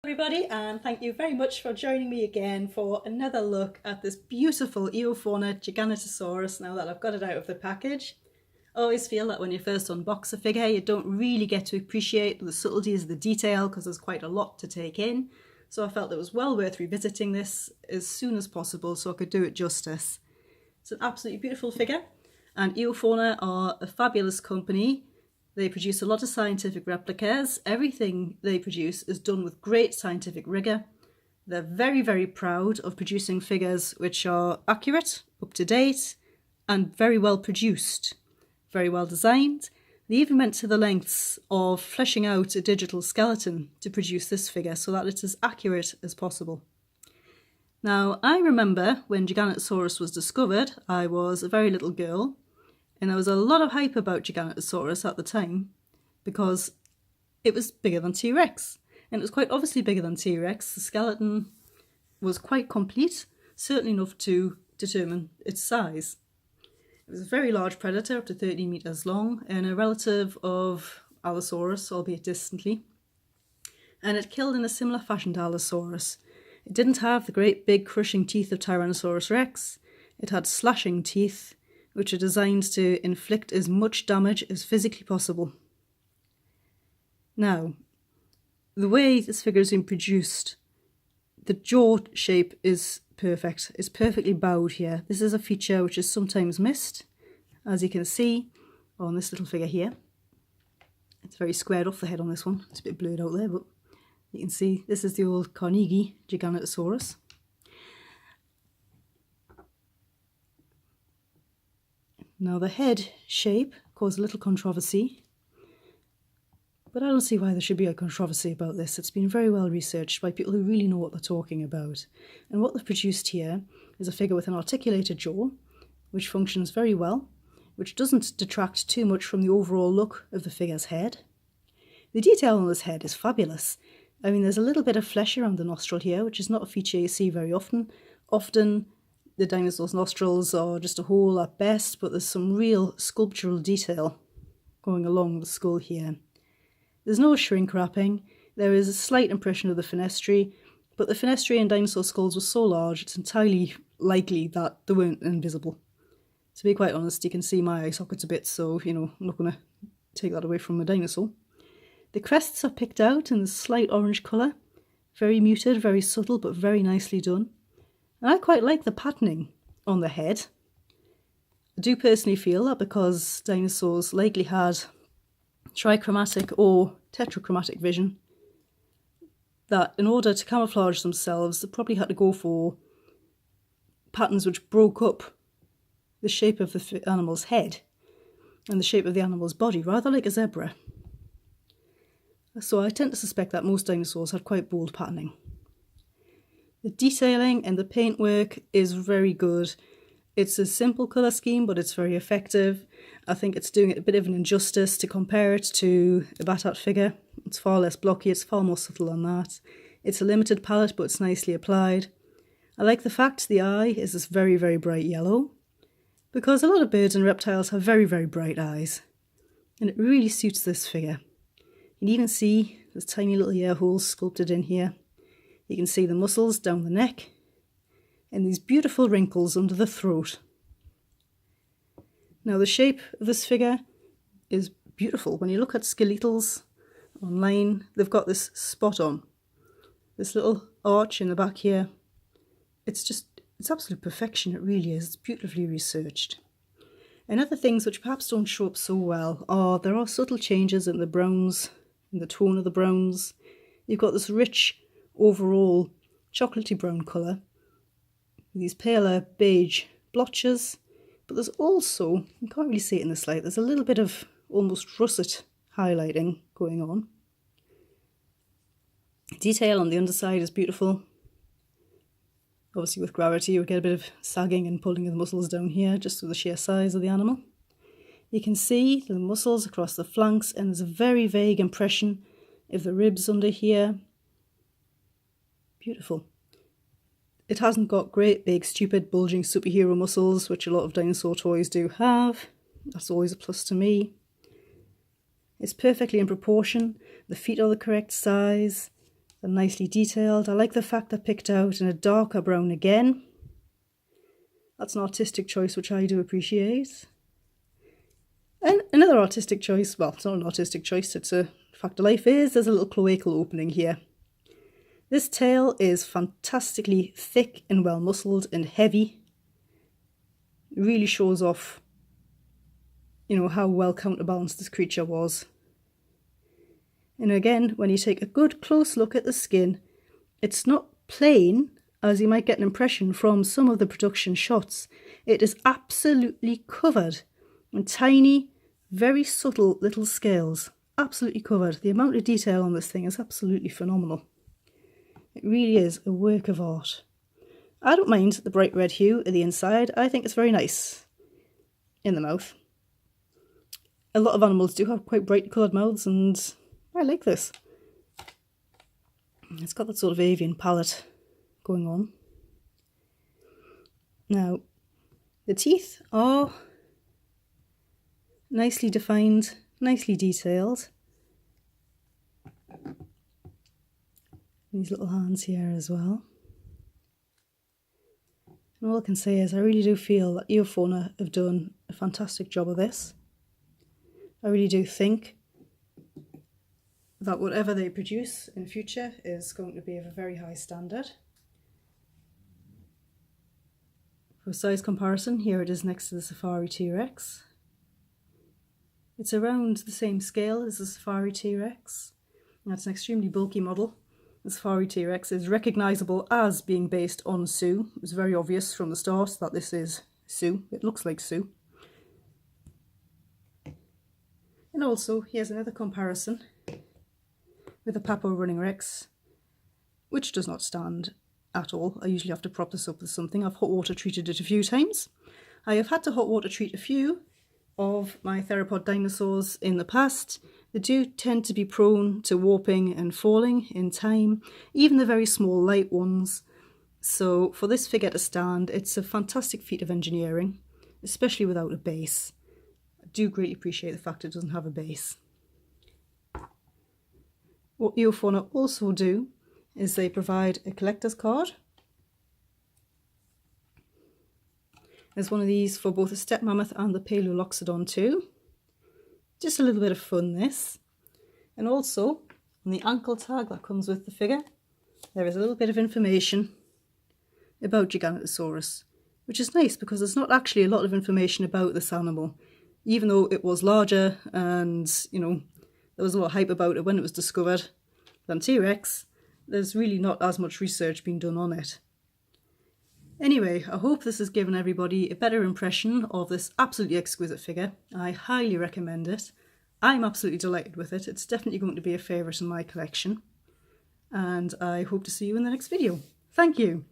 Everybody, and thank you very much for joining me again for another look at this beautiful Eofauna Giganotosaurus now that I've got it out of the package. I always feel that when you first unbox a figure you don't really get to appreciate the subtleties of the detail because there's quite a lot to take in, so I felt it was well worth revisiting this as soon as possible so I could do it justice. It's an absolutely beautiful figure, and Eofauna are a fabulous company. They produce a lot of scientific replicas. Everything they produce is done with great scientific rigour. They're very, very proud of producing figures which are accurate, up to date, and very well produced, very well designed. They even went to the lengths of fleshing out a digital skeleton to produce this figure so that it's as accurate as possible. Now, I remember when Giganotosaurus was discovered, I was a very little girl, and there was a lot of hype about Giganotosaurus at the time because it was bigger than T-Rex. And it was quite obviously bigger than T-Rex. The skeleton was quite complete, certainly enough to determine its size. It was a very large predator, up to 30 metres long, and a relative of Allosaurus, albeit distantly. And it killed in a similar fashion to Allosaurus. It didn't have the great big crushing teeth of Tyrannosaurus rex. It had slashing teeth, which are designed to inflict as much damage as physically possible. Now, the way this figure has been produced, the jaw shape is perfect. It's perfectly bowed here. This is a feature which is sometimes missed, as you can see on this little figure here. It's very squared off the head on this one. It's a bit blurred out there, but you can see this is the old Carnegie Giganotosaurus. Now the head shape caused a little controversy, but I don't see why there should be a controversy about this. It's been very well researched by people who really know what they're talking about. And what they've produced here is a figure with an articulated jaw, which functions very well, which doesn't detract too much from the overall look of the figure's head. The detail on this head is fabulous. I mean, there's a little bit of flesh around the nostril here, which is not a feature you see very often. Often the dinosaur's nostrils are just a hole at best, but there's some real sculptural detail going along the skull here. There's no shrink wrapping. There is a slight impression of the fenestrae, but the fenestrae in dinosaur skulls were so large it's entirely likely that they weren't invisible. To be quite honest, you can see my eye sockets a bit, so I'm not going to take that away from the dinosaur. The crests are picked out in the slight orange colour, very muted, very subtle, but very nicely done. And I quite like the patterning on the head. I do personally feel that because dinosaurs likely had trichromatic or tetrachromatic vision, that in order to camouflage themselves, they probably had to go for patterns which broke up the shape of the animal's head and the shape of the animal's body, rather like a zebra. So I tend to suspect that most dinosaurs had quite bold patterning. The detailing and the paintwork is very good. It's a simple colour scheme, but it's very effective. I think it's doing it a bit of an injustice to compare it to a Batat figure. It's far less blocky, it's far more subtle than that. It's a limited palette, but it's nicely applied. I like the fact the eye is this very, very bright yellow, because a lot of birds and reptiles have very, very bright eyes, and it really suits this figure. You can even see there's tiny little ear holes sculpted in here. You can see the muscles down the neck and these beautiful wrinkles under the throat. Now the shape of this figure is beautiful. When you look at skeletals online, they've got this spot on. This little arch in the back here. It's absolute perfection, it really is. It's beautifully researched. And other things which perhaps don't show up so well are there are subtle changes in the browns, in the tone of the browns. You've got this rich overall chocolatey brown colour, these paler beige blotches, but there's also, you can't really see it in this light, there's a little bit of almost russet highlighting going on. Detail on the underside is beautiful. Obviously with gravity you would get a bit of sagging and pulling of the muscles down here just with the sheer size of the animal. You can see the muscles across the flanks, and there's a very vague impression of the ribs under here. Beautiful. It hasn't got great big stupid bulging superhero muscles, which a lot of dinosaur toys do have. That's always a plus to me. It's perfectly in proportion. The feet are the correct size. They're nicely detailed. I like the fact they're picked out in a darker brown again. That's an artistic choice which I do appreciate. And another artistic choice, well, it's not an artistic choice, it's a fact of life, is there's a little cloacal opening here. This tail is fantastically thick and well muscled and heavy. It really shows off, you know, how well counterbalanced this creature was. And again, when you take a good close look at the skin, it's not plain, as you might get an impression from some of the production shots. It is absolutely covered in tiny, very subtle little scales. Absolutely covered. The amount of detail on this thing is absolutely phenomenal. It really is a work of art. I don't mind the bright red hue at the inside. I think it's very nice in the mouth. A lot of animals do have quite bright coloured mouths, and I like this. It's got that sort of avian palette going on. Now, the teeth are nicely defined, nicely detailed. These little hands here as well. And all I can say is I really do feel that Eofauna have done a fantastic job of this. I really do think that whatever they produce in future is going to be of a very high standard. For size comparison, here it is next to the Safari T-Rex. It's around the same scale as the Safari T-Rex. That's an extremely bulky model. The Safari T-Rex is recognisable as being based on Sue. It was very obvious from the start that this is Sue. It looks like Sue. And also, here's another comparison with a Papo Running Rex, which does not stand at all. I usually have to prop this up with something. I've hot water treated it a few times. I have had to hot water treat a few of my theropod dinosaurs in the past. They do tend to be prone to warping and falling in time, even the very small light ones. So for this figure to stand, it's a fantastic feat of engineering, especially without a base. I do greatly appreciate the fact it doesn't have a base. What Eofauna also do is they provide a collector's card. There's one of these for both the steppe mammoth and the Paleoloxodon too. Just a little bit of fun, this. And also, on the ankle tag that comes with the figure, there is a little bit of information about Giganotosaurus, which is nice because there's not actually a lot of information about this animal. Even though it was larger and, you know, there was a lot of hype about it when it was discovered than T-Rex, there's really not as much research being done on it. Anyway, I hope this has given everybody a better impression of this absolutely exquisite figure. I highly recommend it. I'm absolutely delighted with it. It's definitely going to be a favourite in my collection. And I hope to see you in the next video. Thank you.